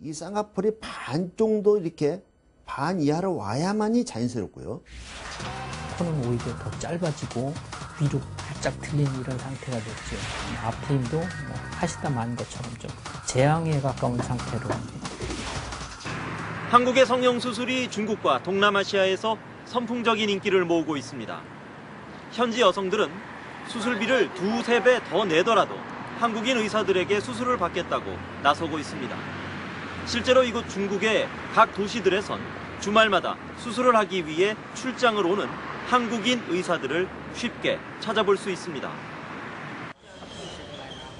이 쌍꺼풀이 반 정도 이렇게 반 이하로 와야만이 자연스럽고요. 코는 오히려 더 짧아지고 위로 살짝 틀린 이런 상태가 됐죠. 앞트임도 하시다 만 것처럼 좀 재앙에 가까운 상태로. 한국의 성형수술이 중국과 동남아시아에서 선풍적인 인기를 모으고 있습니다. 현지 여성들은 수술비를 2~3배 더 내더라도 한국인 의사들에게 수술을 받겠다고 나서고 있습니다. 실제로 이곳 중국의 각 도시들에선 주말마다 수술을 하기 위해 출장을 오는 한국인 의사들을 쉽게 찾아볼 수 있습니다.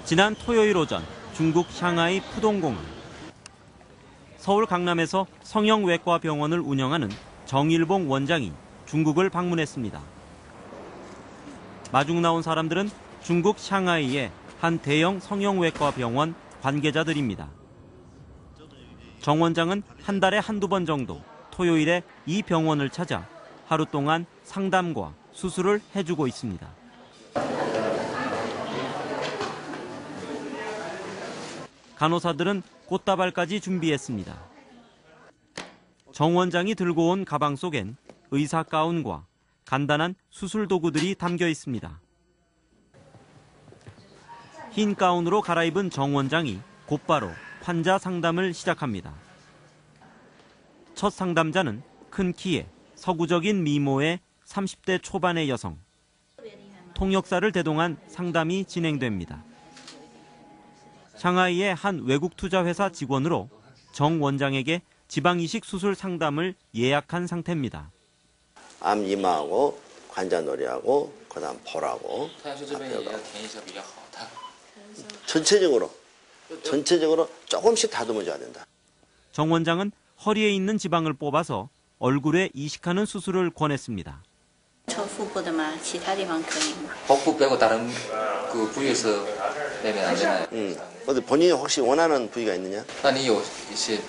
지난 토요일 오전 중국 샹하이 푸동공항. 서울 강남에서 성형외과 병원을 운영하는 정일봉 원장이 중국을 방문했습니다. 마중 나온 사람들은 중국 샹하이의 한 대형 성형외과 병원 관계자들입니다. 정 원장은 한 달에 한두 번 정도 토요일에 이 병원을 찾아 하루 동안 상담과 수술을 해주고 있습니다. 간호사들은 꽃다발까지 준비했습니다. 정 원장이 들고 온 가방 속엔 의사 가운과 간단한 수술 도구들이 담겨 있습니다. 흰 가운으로 갈아입은 정 원장이 곧바로 환자 상담을 시작합니다. 첫 상담자는 큰 키에 서구적인 미모의 30대 초반의 여성. 통역사를 대동한 상담이 진행됩니다. 샹하이의 한 외국 투자회사 직원으로 정 원장에게 지방이식 수술 상담을 예약한 상태입니다. 암 이마하고 관자놀이하고 그다음 볼하고 전체적으로 조금씩 다듬어줘야 된다. 정 원장은 허리에 있는 지방을 뽑아서 얼굴에 이식하는 수술을 권했습니다. 복부 빼고 다른 그 부위에서 내면 안 되나요? 근데 본인이 혹시 원하는 부위가 있느냐? 那你有一些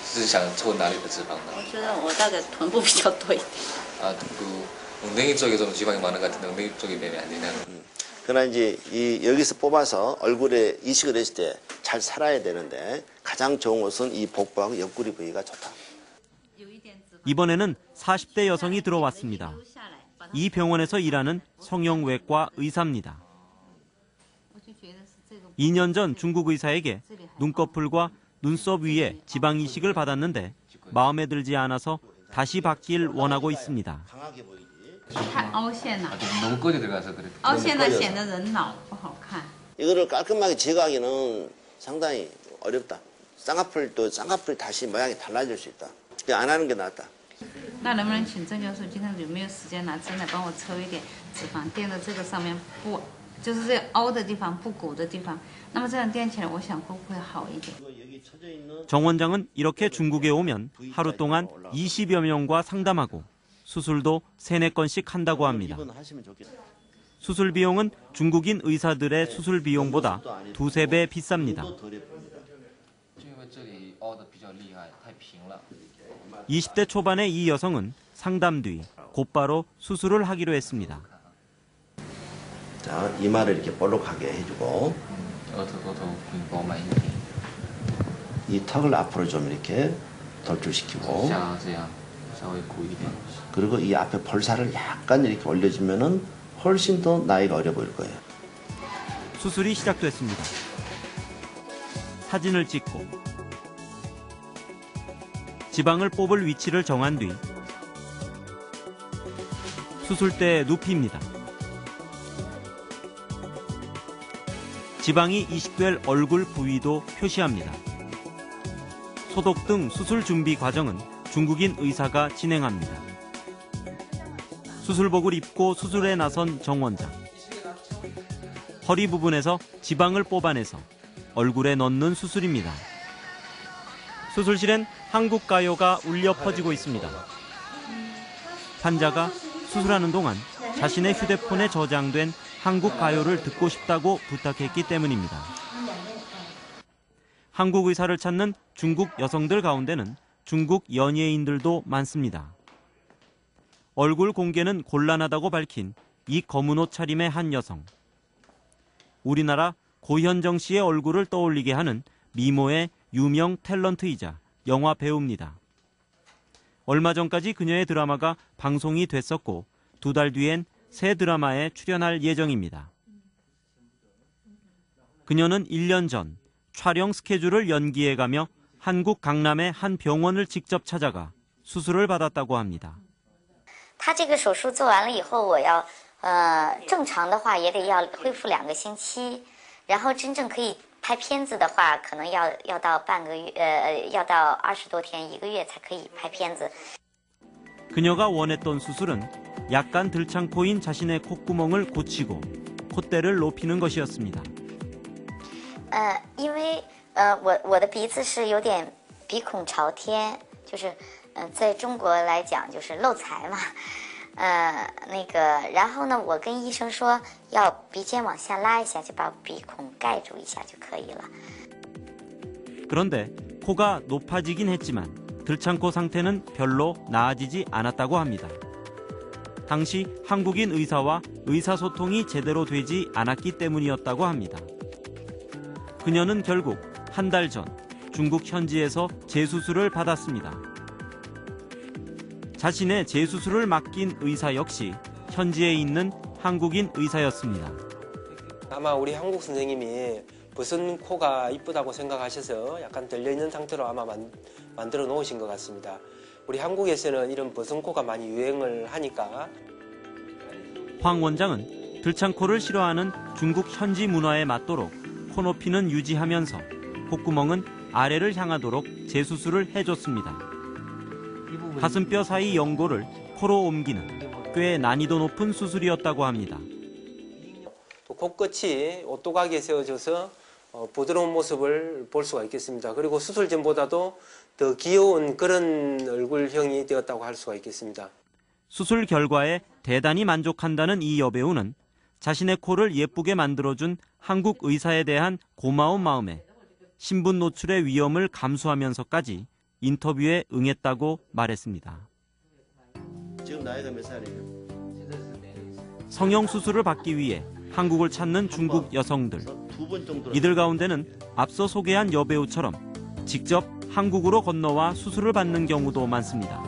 是想抽哪里的脂肪呢？我觉得我大概臀部比较多一点。 아, 그 엉덩이 쪽에 좀 지방이 많은 것 같은데 엉덩이 쪽에 매면 안 되나요? 그러나 이제 여기서 뽑아서 얼굴에 이식을 했을 때 잘 살아야 되는데 가장 좋은 것은 이 복부하고 옆구리 부위가 좋다. 이번에는 40대 여성이 들어왔습니다. 이 병원에서 일하는 성형외과 의사입니다. 2년 전 중국 의사에게 눈꺼풀과 눈썹 위에 지방 이식을 받았는데 마음에 들지 않아서 다시 받길 원하고 있습니다. 太凹陷了， 너무 꺼져 들어가서 그래. 凹陷了显得人老不好看。 이거를 깔끔하게 제거하기는 상당히 어렵다. 쌍꺼풀이 다시 모양이 달라질 수 있다. 안 하는 게 낫다. 那能不能请郑教授今天有没有时间拿针来帮我抽一点脂肪垫到这个上面，不，就是这个凹的地方不鼓的地方。那么这样垫起来，我想会不会好一点？ 정 원장은 이렇게 중국에 오면 하루 동안 20여 명과 상담하고 수술도 3~4건씩 한다고 합니다. 수술 비용은 중국인 의사들의 수술 비용보다 2~3배 비쌉니다. 20대 초반의 이 여성은 상담 뒤 곧바로 수술을 하기로 했습니다. 자, 이마를 이렇게 볼록하게 해주고 이 턱을 앞으로 좀 이렇게 돌출시키고 그리고 이 앞에 볼살을 약간 이렇게 올려주면은 훨씬 더 나이가 어려 보일 거예요. 수술이 시작됐습니다. 사진을 찍고 지방을 뽑을 위치를 정한 뒤 수술대 눕힙니다. 지방이 이식될 얼굴 부위도 표시합니다. 소독 등 수술 준비 과정은 중국인 의사가 진행합니다. 수술복을 입고 수술에 나선 정 원장. 허리 부분에서 지방을 뽑아내서 얼굴에 넣는 수술입니다. 수술실엔 한국 가요가 울려 퍼지고 있습니다. 환자가 수술하는 동안 자신의 휴대폰에 저장된 한국 가요를 듣고 싶다고 부탁했기 때문입니다. 한국 의사를 찾는 중국 여성들 가운데는 중국 연예인들도 많습니다. 얼굴 공개는 곤란하다고 밝힌 이 검은 옷 차림의 한 여성. 우리나라 고현정 씨의 얼굴을 떠올리게 하는 미모의 유명 탤런트이자 영화 배우입니다. 얼마 전까지 그녀의 드라마가 방송이 됐었고 2달 뒤엔 새 드라마에 출연할 예정입니다. 그녀는 1년 전 촬영 스케줄을 연기해가며 한국 강남의 한 병원을 직접 찾아가 수술을 받았다고 합니다. 他这个手术做完了以后，我要正常的话也得要恢复2个星期，然后真正可以拍片子的话，可能要到半个月，要到20多天1个月才可以拍片子。 그녀가 원했던 수술은 약간 들창코인 자신의 콧구멍을 고치고 콧대를 높이는 것이었습니다. 因为我的鼻子是有点鼻孔朝天，就是在中国来讲就是漏财嘛。然后呢，我跟医生说要鼻尖往下拉一下，就把鼻孔盖住一下就可以了。 그런데 코가 높아지긴 했지만 들창코 상태는 별로 나아지지 않았다고 합니다. 당시 한국인 의사와 의사소통이 제대로 되지 않았기 때문이었다고 합니다. 그녀는 결국 한 달 전 중국 현지에서 재수술을 받았습니다. 자신의 재수술을 맡긴 의사 역시 현지에 있는 한국인 의사였습니다. 아마 우리 한국 선생님이 벗은 코가 이쁘다고 생각하셔서 약간 들려있는 상태로 아마 만들어 놓으신 것 같습니다. 우리 한국에서는 이런 벗은 코가 많이 유행을 하니까. 황 원장은 들창코를 싫어하는 중국 현지 문화에 맞도록 코 높이는 유지하면서 콧구멍은 아래를 향하도록 재수술을 해줬습니다. 가슴뼈 사이 연골을 코로 옮기는 꽤 난이도 높은 수술이었다고 합니다. 또 코끝이 오또가게 세워져서 부드러운 모습을 볼 수가 있겠습니다. 그리고 수술 전보다도 더 귀여운 그런 얼굴형이 되었다고 할 수가 있겠습니다. 수술 결과에 대단히 만족한다는 이 여배우는 자신의 코를 예쁘게 만들어준 한국 의사에 대한 고마운 마음에 신분 노출의 위험을 감수하면서까지 인터뷰에 응했다고 말했습니다. 지금 나이가 몇 살이에요? 성형 수술을 받기 위해 한국을 찾는 중국 여성들. 2번 정도. 이들 가운데는 앞서 소개한 여배우처럼 직접 한국으로 건너와 수술을 받는 경우도 많습니다.